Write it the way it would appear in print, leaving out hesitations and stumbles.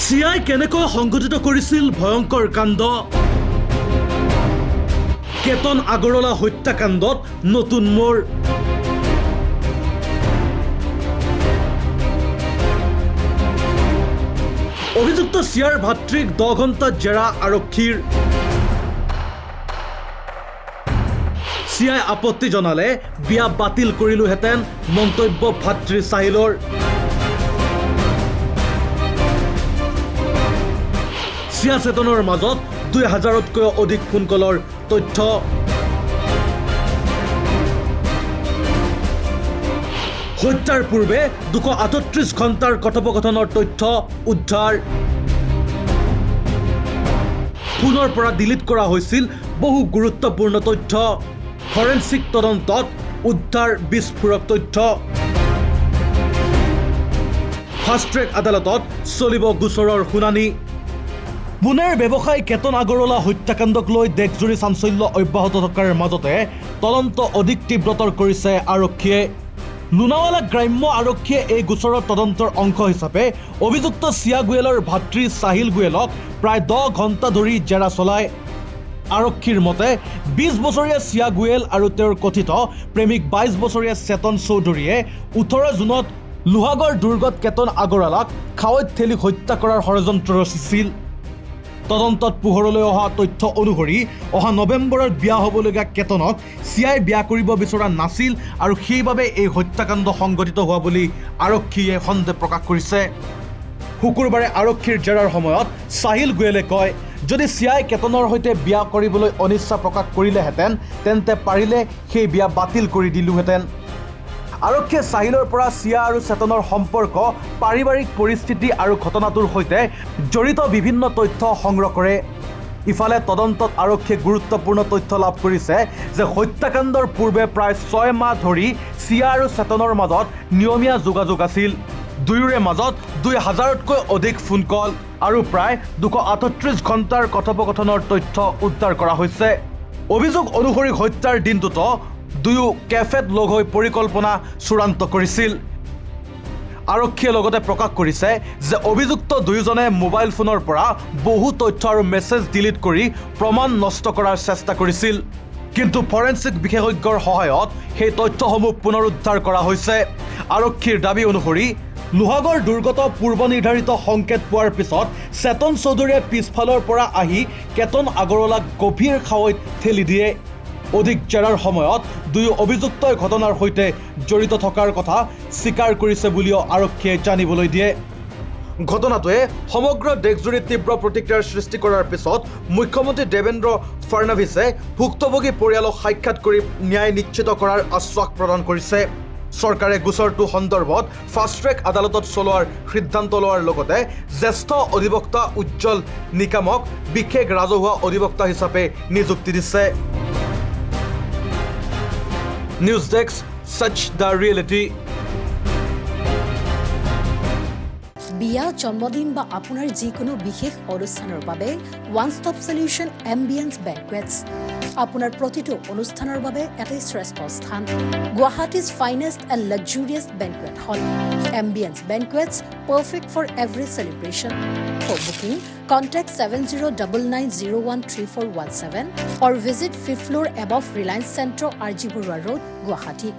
চিআই কেনেকৈ সংঘটিত কৰিছিল ভয়ংকৰ কাণ্ড কেতন আগৰৱালা হত্যাকাণ্ডত নতুন মোৰ অভিযুক্ত চিআইৰ ভাতৃক 10 ঘণ্টা জেৰা আৰক্ষীৰ চিআই আপত্তি জনালে বিয়া বাতিল কৰিলোহেঁতেন মন্তব্য ভাতৃ চাহিলৰ চিয়া চেতনৰ মাজত 2000তকৈ অধিক ফোন কলৰ তথ্য হত্যাৰ পূৰ্বে 238 ঘণ্টাৰ কথোপকথনৰ তথ্য উদ্ধাৰ ফোনৰ পৰা ডিলিট কৰা হৈছিল বহু গুৰুত্বপূৰ্ণ তথ্য ফৰেনচিক তদন্তত উদ্ধাৰ বিস্ফোৰক তথ্য ফাষ্ট ট্ৰেক আদালতত চলিব গোচৰৰ শুনানি পুনেৰ ব্যৱসায়ী কেতন আগৰৱালা হত্যাকাণ্ডক লৈ দেশজুৰি চাঞ্চল্য অব্যাহত থকাৰ মাজতে তদন্ত অধিক তীব্ৰতৰ কৰিছে আৰক্ষীয়ে লুনাৱালা গ্ৰাম্য আৰক্ষীয়ে এই গোচৰৰ তদন্তৰ অংশ হিচাপে অভিযুক্ত চিয়া গোয়েলৰ ভাতৃ চাহিল গোয়েলক প্ৰায় 10 ঘণ্টা ধৰি জেৰা চলায় আৰক্ষীৰ মতে 20 বছৰীয়া চিয়া গোয়েল আৰু তেওঁৰ কথিত প্ৰেমিক 22 বছৰীয়া চেতন চৌধুৰীয়ে 18 জুনত লোহাগড় দুৰ্গত কেতন আগৰৱালাক খাৱৈত ঠেলি হত্যা কৰাৰ ষড়যন্ত্ৰ ৰচিছিল তদন্তত পোহৰলৈ অহা তথ্য অনুসৰি অহা নৱেম্বৰত বিয়া হ'বলগীয়া কেতনক চিআই বিয়া কৰিব বিচৰা নাছিল আৰু সেইবাবে এই হত্যাকাণ্ড সংঘটিত হোৱা বুলি আৰক্ষীয়ে সন্দেহ প্ৰকাশ কৰিছে শুকুৰবাৰে আৰক্ষীৰ জেৰাৰ সময়ত চাহিল গোয়েলে কয় যদি চিআই কেতনৰ সৈতে বিয়া কৰিবলৈ অনিচ্ছা প্ৰকাশ কৰিলেহেঁতেন তেন্তে পাৰিলে সেই বিয়া বাতিল কৰি দিলোহেঁতেন আৰক্ষীয়ে চাহিলৰ পৰা চিয়া আৰু চেতনৰ সম্পৰ্ক পাৰিবাৰিক পৰিস্থিতি আৰু ঘটনাটোৰ সৈতে জড়িত বিভিন্ন তথ্য সংগ্ৰহ কৰে ইফালে তদন্তত আৰক্ষীয়ে গুৰুত্বপূৰ্ণ তথ্য লাভ কৰিছে যে হত্যাকাণ্ডৰ পূৰ্বে প্ৰায় 6 মাহ ধৰি চিয়া আৰু চেতনৰ মাজত নিয়মীয়া যোগাযোগ আছিল দুয়োৰে মাজত 2000তকৈ অধিক ফোন কল আৰু প্ৰায় 238 ঘণ্টাৰ কথোপকথনৰ তথ্য উদ্ধাৰ কৰা হৈছে অভিযোগ অনুসৰি হত্যাৰ দিনটোতো দুয়ো কেফেত লগ হৈ পৰিকল্পনা চূড়ান্ত কৰিছিল আৰক্ষীয়ে লগতে প্ৰকাশ কৰিছে যে অভিযুক্ত দুয়োজনে মোবাইল ফোনৰ পৰা বহু তথ্য আৰু মেছেজ ডিলিট কৰি প্ৰমাণ নষ্ট কৰাৰ চেষ্টা কৰিছিল কিন্তু ফৰেনচিক বিশেষজ্ঞৰ সহায়ত সেই তথ্যসমূহ পুনৰুদ্ধাৰ কৰা হৈছে আৰক্ষীৰ দাবী অনুসৰি লোহাগড় দুৰ্গত পূৰ্ব নিৰ্ধাৰিত সংকেত পোৱাৰ পিছত চেতন চৌধুৰীয়ে পিছফালৰ পৰা আহি কেতন আগৰৱালাক গভীৰ খাৱৈত ঠেলি দিয়ে অধিক জেৰাৰ সময়ত দুয়ো অভিযুক্তই ঘটনাৰ সৈতে জড়িত থকাৰ কথা স্বীকাৰ কৰিছে বুলিও আৰক্ষীয়ে জানিবলৈ দিয়ে ঘটনাটোৱে সমগ্ৰ দেশজুৰি তীব্ৰ প্ৰতিক্ৰিয়াৰ সৃষ্টি কৰাৰ পিছত মুখ্যমন্ত্ৰী দেৱেন্দ্ৰ ফাডনাভিছে ভুক্তভোগী পৰিয়ালক সাক্ষাৎ কৰি ন্যায় নিশ্চিত কৰাৰ আশ্বাস প্ৰদান কৰিছে চৰকাৰে গোচৰটো সন্দৰ্ভত ফাষ্ট ট্ৰেক আদালতত চলোৱাৰ সিদ্ধান্ত লোৱাৰ লগতে জ্যেষ্ঠ অধিবক্তা উজ্জ্বল নিকামক বিশেষ ৰাজহুৱা অধিবক্তা হিচাপে নিযুক্তি দিছে news desk Sach the reality বিয়া জন্মদিন বা আপোনাৰ যিকোনো বিশেষ অনুষ্ঠানৰ বাবে one stop solution Ambience banquets আপোনাৰ প্ৰতিটো অনুষ্ঠানৰ বাবে এটাই শ্ৰেষ্ঠ স্থান Guwahati's finest and luxurious banquet hall Ambience banquets perfect for every celebration for booking contact 7099013417 or visit 5th floor above Reliance Centro, RG Burwa Road, Guwahati.